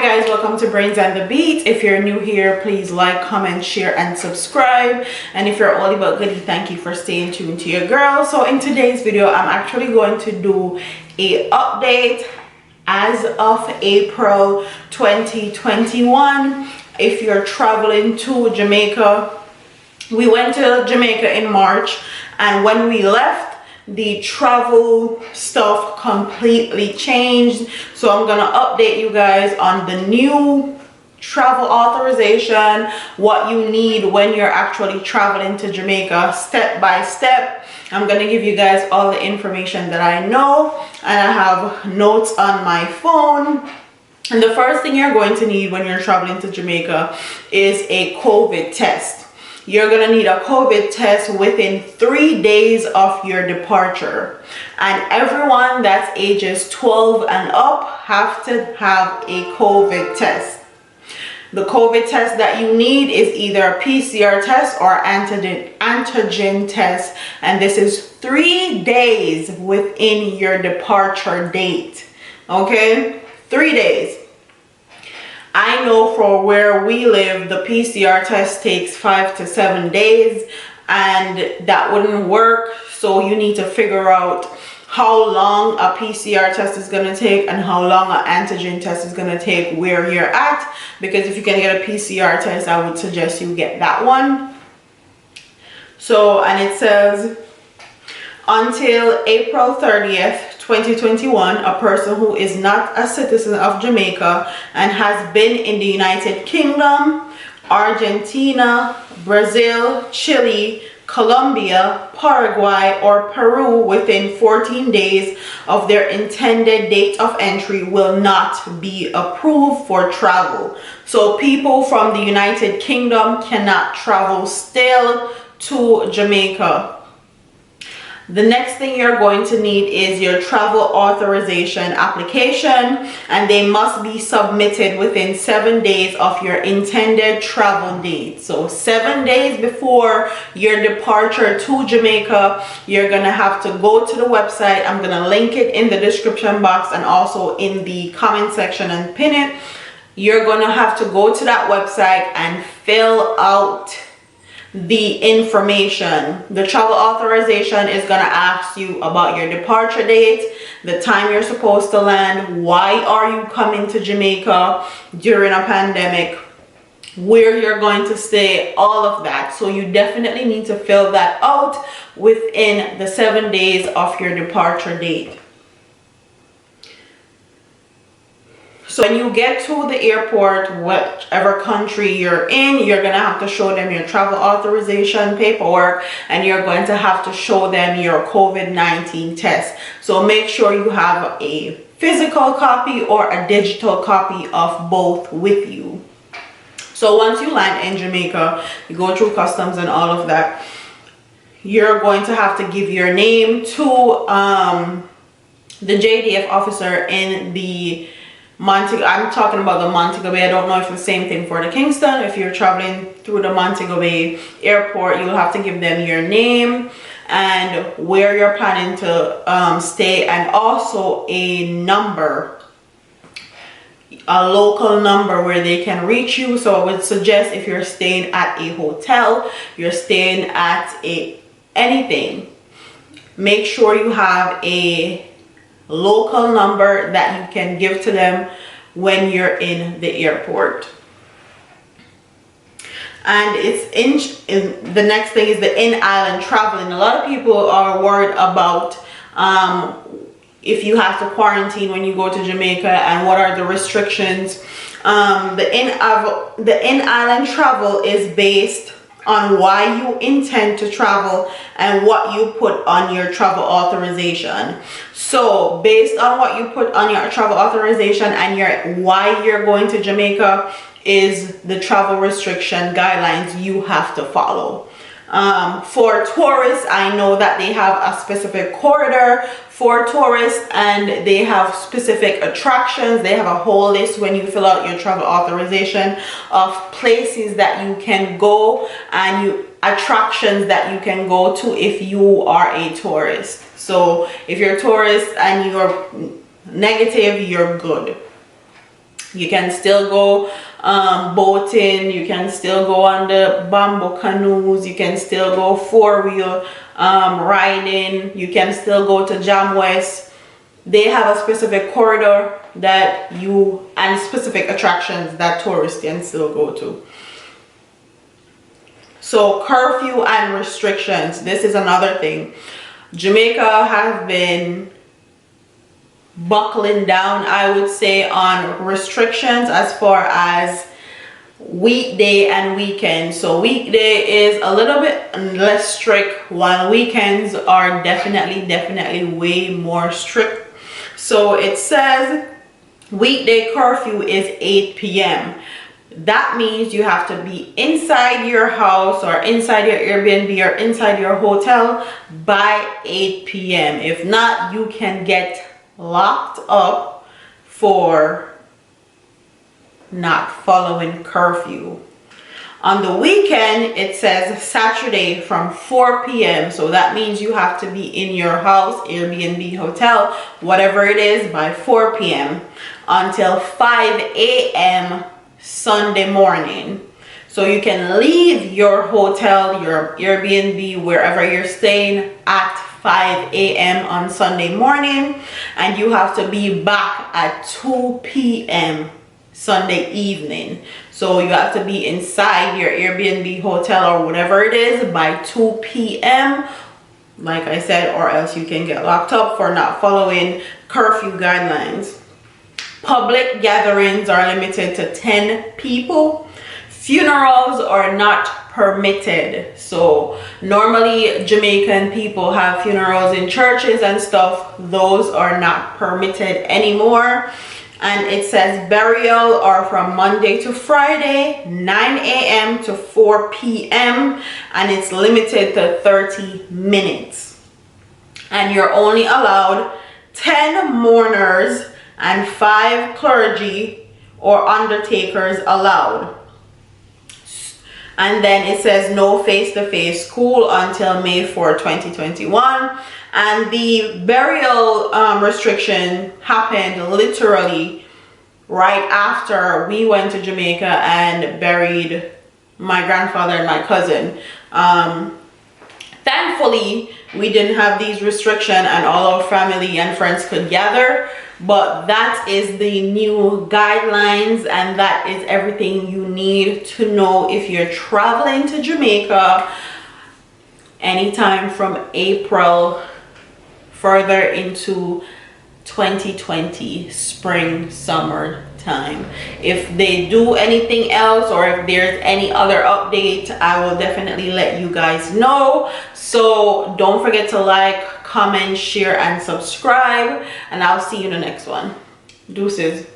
guys, welcome to Brains and the Beat. If you're new here, please like, comment, share, and subscribe. And if you're all about goodie, thank you for staying tuned to your girl. So in today's video, I'm actually going to do a update as of April 2021. If you're traveling to Jamaica, we went to Jamaica in March, and when we left, the travel stuff completely changed. So I'm gonna update you guys on the new travel authorization, what you need when you're actually traveling to Jamaica, step by step. I'm gonna give you guys all the information that I know, and I have notes on my phone. And the first thing you're going to need when you're traveling to Jamaica is a COVID test. You're gonna need a COVID test within 3 days of your departure. And everyone that's ages 12 and up have to have a COVID test. The COVID test that you need is either a PCR test or antigen test. And this is 3 days within your departure date. Okay, 3 days. I know for where we live, the PCR test takes 5 to 7 days, and that wouldn't work. So you need to figure out how long a PCR test is going to take and how long an antigen test is going to take where you're at. Because if you can get a PCR test, I would suggest you get that one. So, and it says, until April 30th, 2021, a person who is not a citizen of Jamaica and has been in the United Kingdom, Argentina, Brazil, Chile, Colombia, Paraguay, or Peru within 14 days of their intended date of entry will not be approved for travel. So people from the United Kingdom cannot travel still to Jamaica. The next thing you're going to need is your travel authorization application, and they must be submitted within 7 days of your intended travel date. So 7 days before your departure to Jamaica, you're gonna have to go to the website. I'm gonna link it in the description box and also in the comment section and pin it. You're gonna have to go to that website and fill out the information. The travel authorization is going to ask you about your departure date, the time you're supposed to land, why are you coming to Jamaica during a pandemic, where you're going to stay, all of that. So you definitely need to fill that out within the 7 days of your departure date. So when you get to the airport, whatever country you're in, you're going to have to show them your travel authorization paperwork, and you're going to have to show them your COVID-19 test. So make sure you have a physical copy or a digital copy of both with you. So once you land in Jamaica, you go through customs and all of that, you're going to have to give your name to the JDF officer in the Montego. I'm talking about the Montego Bay. I don't know if it's the same thing for the Kingston. If you're traveling through the Montego Bay airport, you'll have to give them your name and where you're planning to stay, and also a number, a local number where they can reach you. So I would suggest, if you're staying at a hotel, you're staying at anything, make sure you have a local number that you can give to them when you're in the airport. And the next thing is the in-island traveling. A lot of people are worried about if you have to quarantine when you go to Jamaica and what are the restrictions. The in-island travel is based on why you intend to travel and what you put on your travel authorization. So based on what you put on your travel authorization and why you're going to Jamaica is the travel restriction guidelines you have to follow. For tourists, I know that they have a specific corridor for tourists, and they have specific attractions. They have a whole list when you fill out your travel authorization of places that you can go and attractions that you can go to if you are a tourist. So if you're a tourist and you're negative, you're good. You can still go boating, you can still go on the bamboo canoes, you can still go four-wheel riding, you can still go to Jam West. They have a specific corridor that and specific attractions that tourists can still go to. So curfew and restrictions, this is another thing. Jamaica has been buckling down, I would say, on restrictions as far as weekday and weekend. So weekday is a little bit less strict, while weekends are definitely way more strict. So it says weekday curfew is 8 p.m. That means you have to be inside your house or inside your Airbnb or inside your hotel by 8 p.m. If not, you can get locked up for not following curfew. On the weekend, it says Saturday from 4 p.m. So that means you have to be in your house, Airbnb, hotel, whatever it is, by 4 p.m. until 5 a.m. Sunday morning. So you can leave your hotel, your Airbnb, wherever you're staying at 5 a.m. on Sunday morning, and you have to be back at 2 p.m. Sunday evening. So you have to be inside your Airbnb, hotel, or whatever it is by 2 p.m. like I said, or else you can get locked up for not following curfew guidelines. Public gatherings are limited to 10 people. Funerals are not permitted. So normally Jamaican people have funerals in churches and stuff. Those are not permitted anymore. And it says burial are from Monday to Friday, 9 a.m. to 4 p.m. and it's limited to 30 minutes. And you're only allowed 10 mourners and 5 clergy or undertakers allowed. And then it says no face-to-face school until May 4, 2021. And the burial restriction happened literally right after we went to Jamaica and buried my grandfather and my cousin. Thankfully, we didn't have these restrictions and all our family and friends could gather. But that is the new guidelines, and that is everything you need to know if you're traveling to Jamaica anytime from April further into 2020 spring summer time. If they do anything else or if there's any other update, I will definitely let you guys know. So don't forget to like, comment, share, and subscribe, and I'll see you in the next one. Deuces.